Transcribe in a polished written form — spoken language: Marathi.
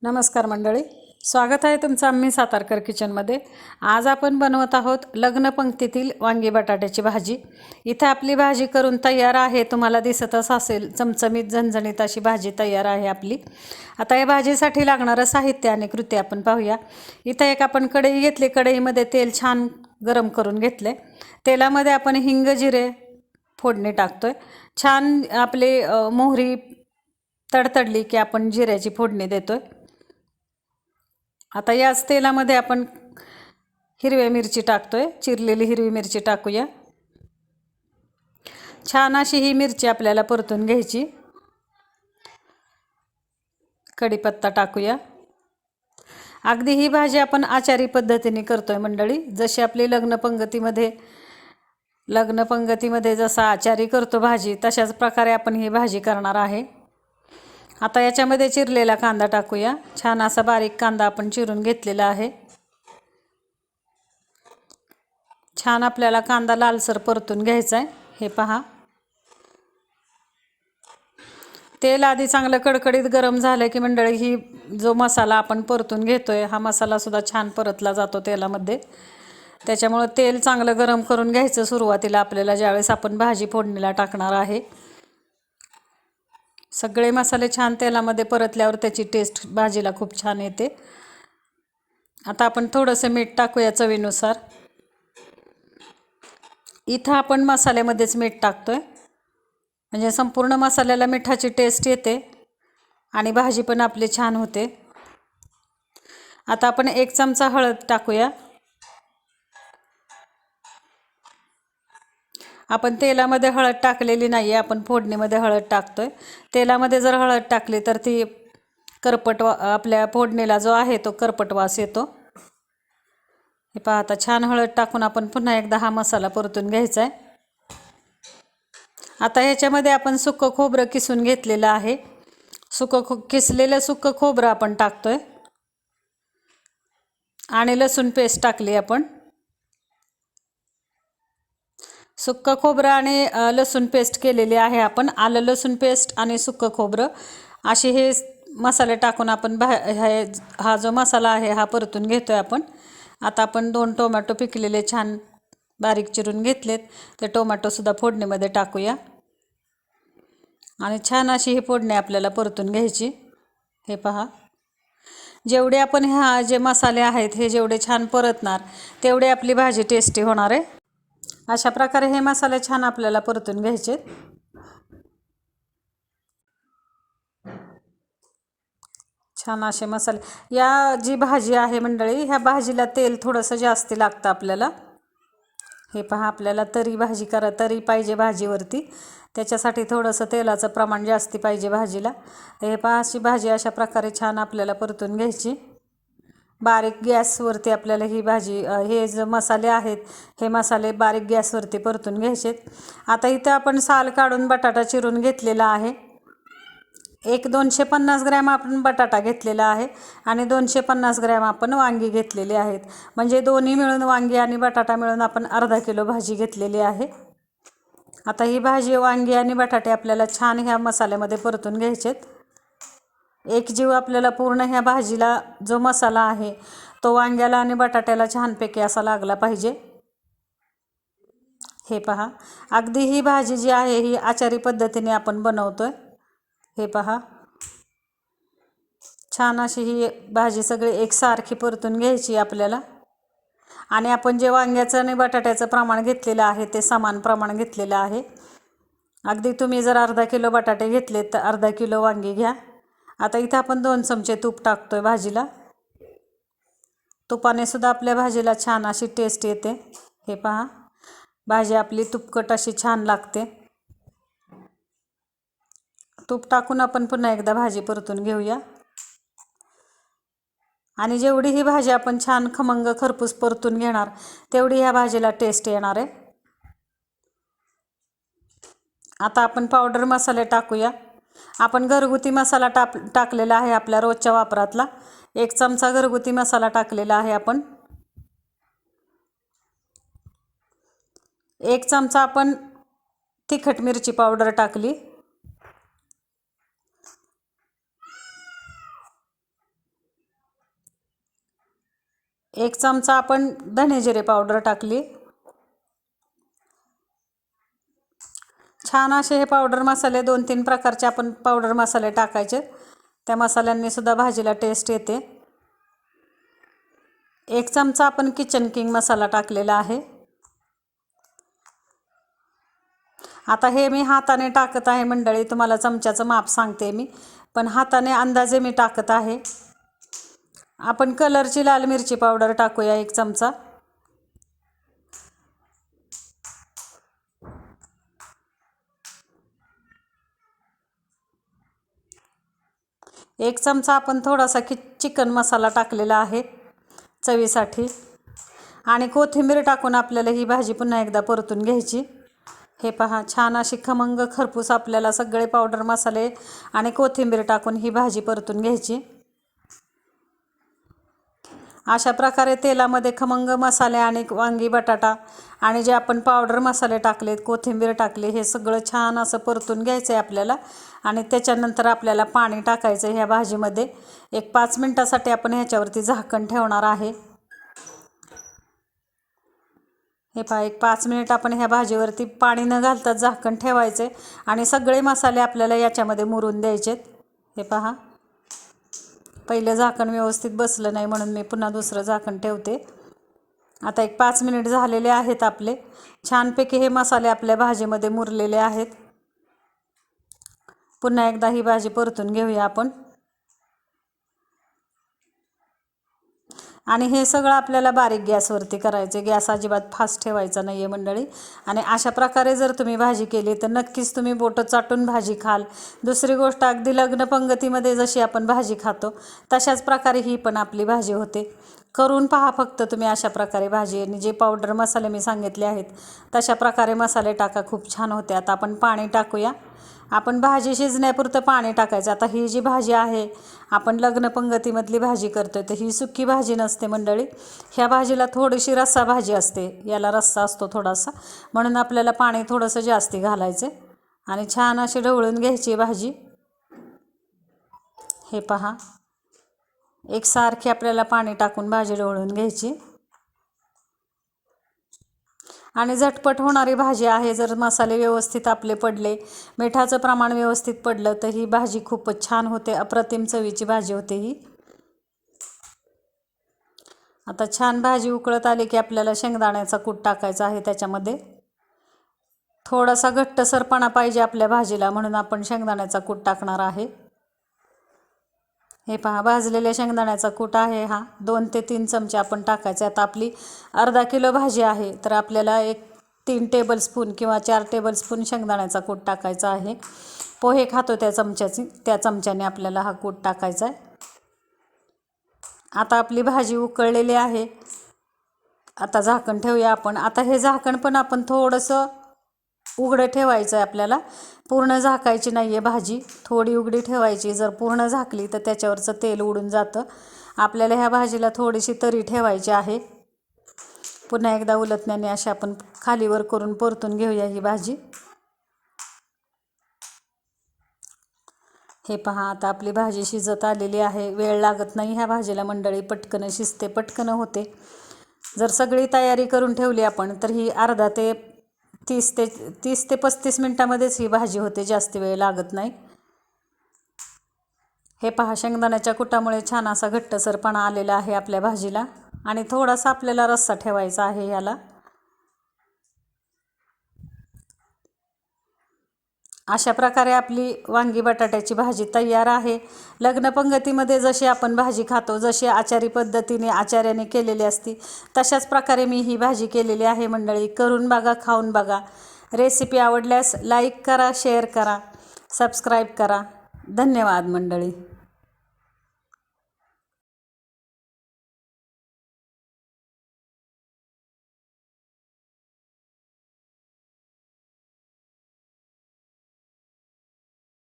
नमस्कार मंडळी, स्वागत आहे तुमचं आम्ही सातारकर किचनमध्ये। आज आपण बनवत आहोत लग्न पंक्तीतील वांगी बटाट्याची भाजी। इथे आपली भाजी करून तयार आहे, तुम्हाला दिसतच असेल चमचमीत झणझणीत अशी भाजी तयार आहे आपली। आता या भाजीसाठी लागणारं साहित्य आणि कृती आपण पाहूया। इथे एक आपण कढई घेतली, कढईमध्ये तेल छान गरम करून घेतले। तेलामध्ये आपण हिंग जिरे फोडणी टाकतोय। छान आपले मोहरी तडतडली की आपण जिऱ्याची फोडणी देतोय। आता याच तेलामध्ये आपण हिरवी मिरची टाकतोय, चिरलेली हिरवी मिरची टाकूया। छान अशी ही मिरची आपल्याला परतून घ्यायची। कढीपत्ता टाकूया। अगदी ही भाजी आपण आचारी पद्धतीने करतोय मंडळी, जशी आपली लग्न पंगतीमध्ये जसा आचारी करतो भाजी, तशाच प्रकारे आपण ही भाजी करणार आहे। आता याच्यामध्ये चिरलेला कांदा टाकूया। छान असा बारीक कांदा आपण चिरून घेतलेला आहे। छान आपल्याला कांदा लालसर परतून घ्यायचा आहे। हे पहा, तेल आधी चांगलं कडकडीत गरम झालं की मंडळी ही जो मसाला आपण परतून घेतोय, हा मसाला सुद्धा छान परतला जातो तेलामध्ये। त्याच्यामुळे तेल चांगलं गरम करून घ्यायचं सुरुवातीला आपल्याला, ज्यावेळेस आपण भाजी फोडणीला टाकणार आहे। सगळे मसाले छान तेलामध्ये परतल्यावर त्याची टेस्ट भाजीला खूप छान येते। आता आपण थोडंसं मीठ टाकूया चवीनुसार। इथं आपण मसाल्यामध्येच मीठ टाकतोय, म्हणजे संपूर्ण मसाल्याला मिठाची टेस्ट येते आणि भाजी पण आपली छान होते। आता आपण 1 चमचा हळद टाकूया। आपण तेलामध्ये हळद टाकलेली नाही आहे, आपण फोडणीमध्ये हळद टाकतोय। तेलामध्ये जर हळद टाकली तर ती करपट आपल्या फोडणीला जो आहे तो करपट वास येतो। हे पहा, आता छान हळद टाकून आपण पुन्हा एकदा हा मसाला परतून घ्यायचा आहे। आता ह्याच्यामध्ये आपण सुक्कं खोबरं किसून घेतलेलं आहे। किसलेलं सुक्कं खोबरं आपण टाकतोय आणि लसूण पेस्ट टाकली आपण। सुक्कं खोबरं आणि लसूण पेस्ट केलेली आहे आपण। आलं लसूण पेस्ट आणि सुक्कं खोबरं असे हे मसाले टाकून आपण हा जो मसाला आहे हा परतून घेतोय आपण। आता आपण 2 टोमॅटो पिकलेले छान बारीक चिरून घेतलेत, ते टोमॅटो सुद्धा फोडणीमध्ये टाकूया आणि छान अशी ही फोडणी आपल्याला परतून घ्यायची। हे पहा, जेवढे आपण जे मसाले आहेत हे जेवढे छान परतणार तेवढे आपली भाजी टेस्टी होणार आहे। अशा प्रकारे हे मसाले छान आपल्याला परतून घ्यायचे। छान असे मसाले, या जी भाजी आहे मंडळी, ह्या भाजीला तेल थोडंसं जास्त लागतं आपल्याला। हे पहा, आपल्याला तरी पाहिजे भाजीवरती, त्याच्यासाठी थोडंसं तेलाचं प्रमाण जास्ती पाहिजे भाजीला। हे पहा, अशी भाजी अशा प्रकारे छान आपल्याला परतून घ्यायची। बारीक गॅसवरती आपल्याला ही भाजी, हे जे मसाले आहेत हे मसाले बारीक गॅसवरती परतून घ्यायचे। आता इथं आपण साल काढून बटाटा चिरून घेतलेला आहे। 250 ग्रॅम आपण बटाटा घेतलेला आहे आणि 250 ग्रॅम आपण वांगी घेतलेली आहेत, म्हणजे दोन्ही मिळून वांगी आणि बटाटा मिळून आपण अर्धा किलो भाजी घेतलेली आहे। आता ही भाजी वांगी आणि बटाटे आपल्याला छान ह्या मसाल्यामध्ये परतून घ्यायचेत। एक जीव आपल्याला पूर्ण ह्या भाजीला जो मसाला आहे तो वांग्याला आणि बटाट्याला छानपैकी असा लागला पाहिजे। हे पहा, अगदी ही भाजी जी आहे ही आचारी पद्धतीने आपण बनवतोय। हे पहा, छान अशी ही भाजी सगळी एकसारखी परतून घ्यायची आपल्याला आणि आपण जे वांग्याचं आणि बटाट्याचं प्रमाण घेतलेलं आहे ते समान प्रमाण घेतलेलं आहे। अगदी तुम्ही जर अर्धा किलो बटाटे घेतले तर अर्धा किलो वांगी घ्या। आता इथं आपण 2 चमचे तूप टाकतोय भाजीला। तुपाने सुद्धा आपल्या भाजीला छान अशी टेस्ट येते। हे पहा, भाजी आपली तुपकट अशी छान लागते। तूप टाकून आपण पुन्हा एकदा भाजी परतून घेऊया आणि जेवढी ही भाजी आपण छान खमंग खरपूस परतून घेणार तेवढी ह्या भाजीला टेस्ट येणार आहे। आता आपण पावडर मसाले टाकूया। आपण घरगुती मसाला टाकलेला आहे आपल्या रोजच्या वापरातला। 1 चमचा घरगुती मसाला टाकलेला आहे आपण। 1 चमचा आपण तिखट मिरची पावडर टाकली। 1 चमचा आपण धने जिरे पावडर टाकली। छान असे हे पावडर मसाले 2-3 प्रकारचे आपण पावडर मसाले टाकायचे, त्या मसाल्यांनी सुद्धा भाजीला टेस्ट येते। 1 चमचा आपण किचन किंग मसाला टाकलेला आहे। आता हे मी हाताने टाकत आहे मंडळी, तुम्हाला चमच्याचं माप सांगते मी, पण हाताने अंदाजे मी टाकत आहे। आपण कलरची लाल मिरची पावडर टाकूया 1 चमचा। एक चमचा आपण थोडासा चिकन मसाला टाकलेला आहे चवीसाठी, आणि कोथिंबीर टाकून आपल्याला ही भाजी पुन्हा एकदा परतून घ्यायची। हे पहा, छान अशी खमंग खरपूस आपल्याला सगळे पावडर मसाले आणि कोथिंबीर टाकून ही भाजी परतून घ्यायची। अशा प्रकारे तेलामध्ये खमंग मसाले आणि वांगी बटाटा आणि जे आपण पावडर मसाले टाकलेत, कोथिंबीर टाकले, हे सगळं छान असं परतून घ्यायचं आहे आपल्याला। आणि त्याच्यानंतर आपल्याला पाणी टाकायचं ह्या भाजीमध्ये। एक 5 मिनिटासाठी आपण ह्याच्यावरती झाकण ठेवणार आहे। हे पहा, एक 5 मिनिट आपण ह्या भाजीवरती पाणी न घालता झाकण ठेवायचे आणि सगळे मसाले आपल्याला याच्यामध्ये मुरून द्यायचेत। हे पहा, पहिलं झाकण व्यवस्थित बसलं नाही म्हणून मी पुन्हा दुसरं झाकण ठेवते। आता एक 5 मिनिट झालेले आहेत आपले। छानपैकी हे मसाले आपल्या भाजीमध्ये मुरलेले आहेत। पुन्हा एकदा ही भाजी परतून घेऊया आपण। आणि हे सगळं आपल्याला बारीक गॅसवरती करायचे, गॅस अजिबात फास्ट ठेवायचा नाही आहे मंडळी। आणि अशा प्रकारे जर तुम्ही भाजी केली तर नक्कीच तुम्ही बोटं चाटून भाजी खाल। दुसरी गोष्ट, अगदी लग्न पंगतीमध्ये जशी आपण भाजी खातो तशाच प्रकारे ही पण आपली भाजी होते। करून पहा फक्त तुम्ही अशा प्रकारे भाजी, आणि जे पावडर मसाले मी सांगितले आहेत तशा प्रकारे मसाले टाका, खूप छान होते। आता आपण पाणी टाकूया। आपण भाजी शिजण्यापुरतं पाणी टाकायचं। आता ही जी भाजी आहे, आपण लग्न पंगतीमधली भाजी करतोय, तर ही सुकी भाजी नसते मंडळी। ह्या भाजीला थोडीशी रस्सा भाजी असते, याला रस्सा असतो थोडासा, म्हणून आपल्याला पाणी थोडंसं जास्ती घालायचे आणि छान अशी ढवळून घ्यायची भाजी। हे पहा, एकसारखी आपल्याला पाणी टाकून भाजी ढवळून घ्यायची आणि झटपट होणारी भाजी आहे। जर मसाले व्यवस्थित आपले पडले, मिठाचं प्रमाण व्यवस्थित पडलं, तर ही भाजी खूपच छान होते, अप्रतिम चवीची भाजी होते ही। आता छान भाजी उकळत आली की आपल्याला शेंगदाण्याचा कूट टाकायचा आहे त्याच्यामध्ये। थोडासा घट्टसरपणा पाहिजे आपल्या भाजीला, म्हणून आपण शेंगदाण्याचा कूट टाकणार आहे। हे पहा, भाजलेल्या शेंगदाण्याचा कूट आहे हा, 2 ते 3 चमचे आपण टाकायचे। आता आपली अर्धा किलो भाजी आहे, तर आपल्याला 3 टेबलस्पून किंवा 4 टेबलस्पून शेंगदाण्याचा कूट टाकायचा आहे। पोहे खातो त्या चमच्याने आपल्याला हा कूट टाकायचा आहे। आता आपली भाजी उकळलेली आहे। आता झाकण ठेवूया आपण। आता हे झाकण पण आपण थोडंसं उघडं ठेवायचं आहे आपल्याला, पूर्ण झाकायची नाही आहे भाजी, थोडी उघडी ठेवायची। जर पूर्ण झाकली तर त्याच्यावरचं तेल उडून जातं। आपल्याला ह्या भाजीला थोडीशी तरी ठेवायची आहे। पुन्हा एकदा उलटण्याने अशी आपण खालीवर करून परतून घेऊया ही भाजी। हे पहा, आता आपली भाजी शिजत आलेली आहे। वेळ लागत नाही ह्या भाजीला मंडळी, पटकन शिजते, पटकन होते। जर सगळी तयारी करून ठेवली आपण तर ही 30 ते 35 मिनिटांमध्येच ही भाजी होते, जास्त वेळ लागत नाही। हे पहा, शेंगदाण्याच्या कुटामुळे छान असा घट्टसरपणा आलेला आहे आपल्या भाजीला, आणि थोडासा आपल्याला रस्सा ठेवायचा आहे ह्याला। अशा प्रकारे आपली वांगी बटाट्याची भाजी तयार आहे। लग्न पंगतीमध्ये जशी आपण भाजी खातो, जशी आचारी पद्धतीने आचार्याने केलेली असती, तशाच प्रकारे मी ही भाजी केलेली आहे मंडळी। करून बघा, खाऊन बघा। रेसिपी आवडल्यास लाईक करा, शेअर करा, सबस्क्राईब करा। धन्यवाद मंडळी।